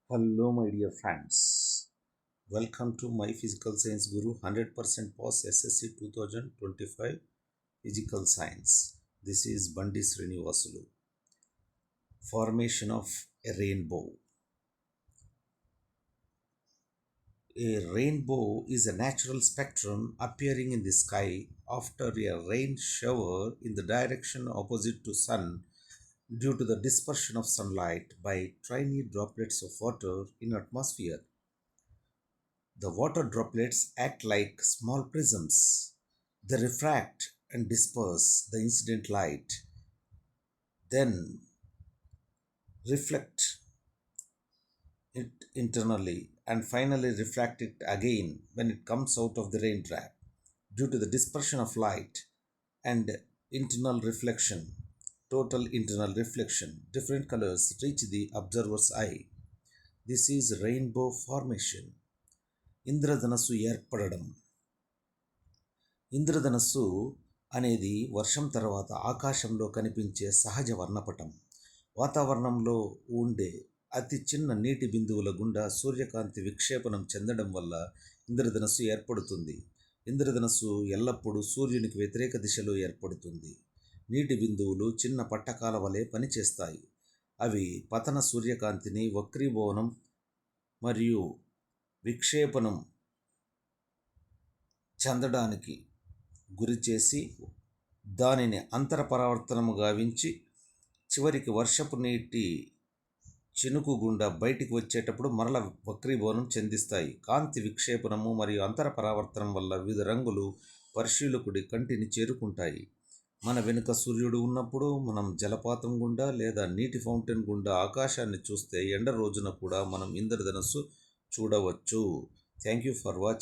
Hello, my dear friends. Welcome to my Physical Science Guru 100% Pass SSC 2025 Physical Science. This is Bandi Srinivasulu. Formation of a rainbow. A rainbow is a natural spectrum appearing in the sky after a rain shower in the direction opposite to sun due to the dispersion of sunlight by tiny droplets of water in atmosphere. The water droplets act like small prisms. They refract and disperse the incident light, then reflect it internally, and finally refract it again when it comes out of the raindrop. Due to the dispersion of light and internal reflection, total internal reflection, different colors reach the observer's eye. This is rainbow formation. ఇంద్రధనస్సు ఏర్పడడం. ఇంద్రధనస్సు అనేది వర్షం తర్వాత ఆకాశంలో కనిపించే సహజ వర్ణపటం. వాతావరణంలో ఉండే అతి చిన్న నీటి బిందువుల గుండా సూర్యకాంతి విక్షేపణం చెందడం వల్ల ఇంద్రధనస్సు ఏర్పడుతుంది. ఇంద్రధనస్సు ఎల్లప్పుడూ సూర్యునికి వ్యతిరేక దిశలో ఏర్పడుతుంది. నీటి బిందువులు చిన్న పట్టకాల వలె పనిచేస్తాయి. అవి పతన సూర్యకాంతిని వక్రీభవనం మరియు విక్షేపణం చెందడానికి గురిచేసి దానిని అంతరపరావర్తనము గావించి చివరికి వర్షపు నీటి చినుకు గుండా బయటికి వచ్చేటప్పుడు మరల వక్రీభవనం చెందిస్తాయి. కాంతి విక్షేపణము మరియు అంతరపరావర్తనం వల్ల వివిధ రంగులు పరిశీలకుడి కంటిని చేరుకుంటాయి. మన వెనుక సూర్యుడు ఉన్నప్పుడు మనం జలపాతం గుండా లేదా నీటి ఫౌంటైన్ గుండా ఆకాశాన్ని చూస్తే ఎండ రోజున కూడా మనం ఇంద్రధనస్సు చూడవచ్చు. Thank you for watching.